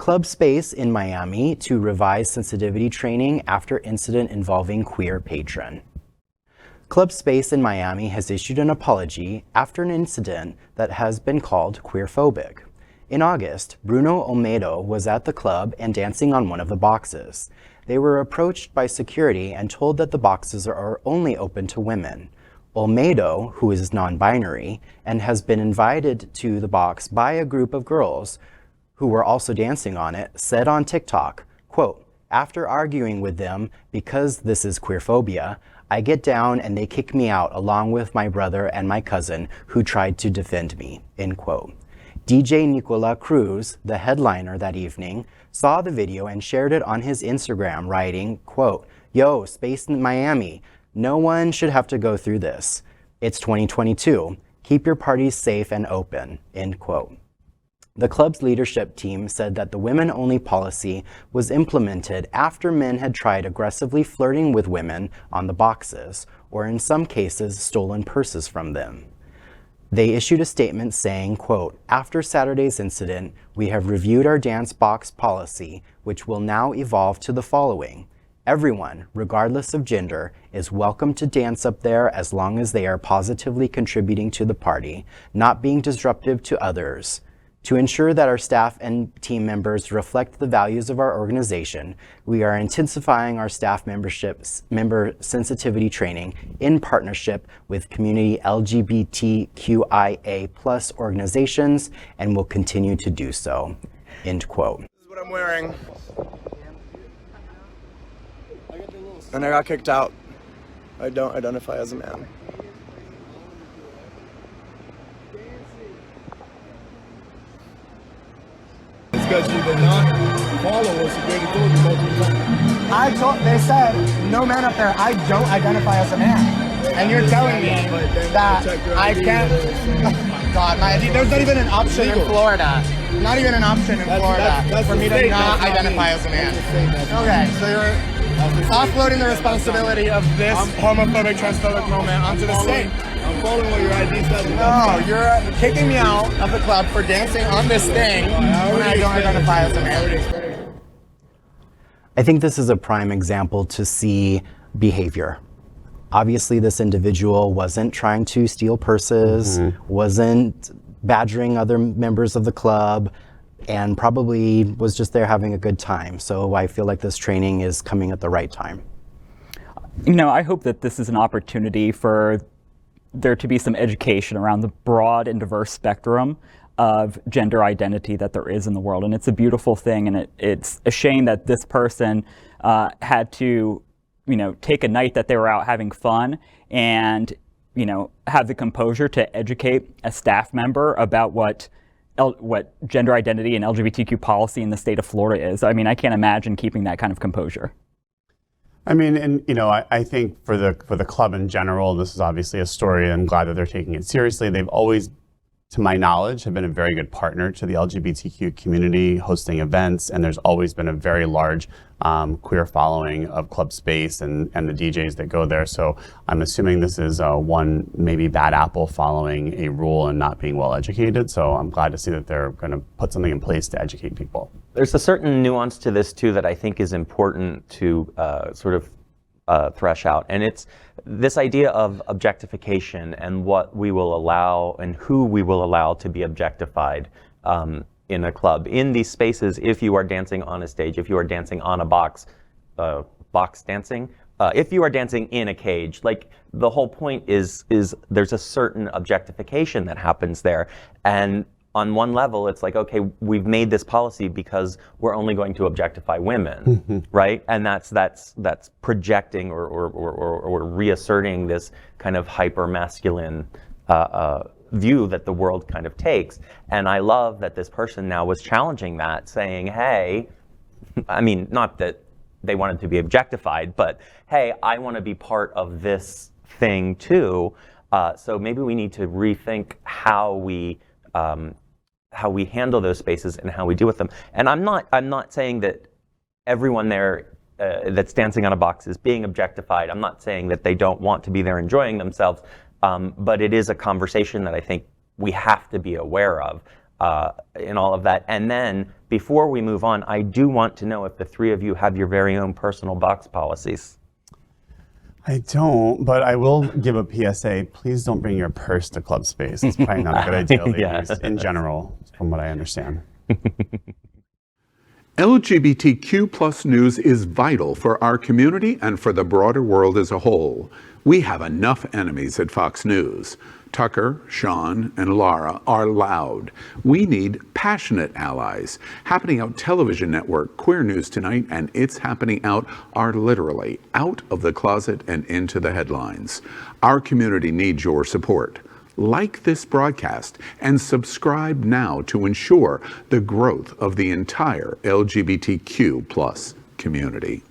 Club Space in Miami to revise sensitivity training after incident involving queer patron. Club Space in Miami has issued an apology after an incident that has been called queerphobic. In August, Bruno Olmedo was at the club and dancing on one of the boxes. They were approached by security and told that the boxes are only open to women. Olmedo, who is non-binary and has been invited to the box by a group of girls who were also dancing on it, said on TikTok, quote, "After arguing with them because this is queerphobia, I get down and they kick me out along with my brother and my cousin who tried to defend me," end quote. DJ Nicola Cruz, the headliner that evening, saw the video and shared it on his Instagram, writing, quote, "Yo, Space in Miami, no one should have to go through this. It's 2022. Keep your parties safe and open," end quote. The club's leadership team said that the women-only policy was implemented after men had tried aggressively flirting with women on the boxes, or in some cases, stolen purses from them. They issued a statement saying, quote, "After Saturday's incident, we have reviewed our dance box policy, which will now evolve to the following. Everyone, regardless of gender, is welcome to dance up there as long as they are positively contributing to the party, not being disruptive to others. To ensure that our staff and team members reflect the values of our organization, we are intensifying our staff member sensitivity training in partnership with community LGBTQIA+ organizations and will continue to do so," end quote. This is what I'm wearing. And I got kicked out. I don't identify as a man. Because you did not follow what security told you multiple times. They said, no man up there, I don't identify as a man. And you're telling me that I can't, oh my God, there's not even an option in Florida. Not even an option in Florida for me to not identify as a man. Okay, so you're offloading the responsibility of this homophobic, transphobic moment onto the state. I'm following what your ID says. No, you're kicking me out of the club for dancing on this thing when I don't identify as a man. I think this is a prime example to see behavior. Obviously, this individual wasn't trying to steal purses, wasn't badgering other members of the club, and probably was just there having a good time. So I feel like this training is coming at the right time. You know, I hope that this is an opportunity for there to be some education around the broad and diverse spectrum of gender identity that there is in the world. And it's a beautiful thing, and it's a shame that this person had to, you know, take a night that they were out having fun and, you know, have the composure to educate a staff member about what gender identity and LGBTQ policy in the state of Florida is. I mean, I can't imagine keeping that kind of composure. I mean, and you know, I think for the club in general, this is obviously a story. I'm glad that they're taking it seriously. They've always, to my knowledge, have been a very good partner to the LGBTQ community, hosting events, and there's always been a very large queer following of Club Space and the DJs that go there. So I'm assuming this is one maybe bad apple following a rule and not being well educated. So I'm glad to see that they're going to put something in place to educate people. There's a certain nuance to this too that I think is important to sort of thresh out, and it's this idea of objectification and what we will allow and who we will allow to be objectified in a club. In these spaces, if you are dancing on a stage, if you are dancing on a box dancing, if you are dancing in a cage, like the whole point is there's a certain objectification that happens there. And on one level, it's like, okay, we've made this policy because we're only going to objectify women, right? And that's projecting or reasserting this kind of hyper masculine view that the world kind of takes. And I love that this person now was challenging that, saying, hey, I mean, not that they wanted to be objectified, but hey, I want to be part of this thing too. So maybe we need to rethink how we handle those spaces and how we deal with them. And I'm not saying that everyone there that's dancing on a box is being objectified. I'm not saying that they don't want to be there enjoying themselves, but it is a conversation that I think we have to be aware of in all of that. And then before we move on, I do want to know if the three of you have your very own personal box policies. I don't, but I will give a PSA. Please don't bring your purse to club space. It's probably not a good idea, ladies, in general, from what I understand. LGBTQ plus news is vital for our community and for the broader world as a whole. We have enough enemies at Fox News. Tucker, Sean, and Laura are loud. We need passionate allies. Happening Out Television Network, Queer News Tonight, and It's Happening Out are literally out of the closet and into the headlines. Our community needs your support. Like this broadcast and subscribe now to ensure the growth of the entire LGBTQ plus community.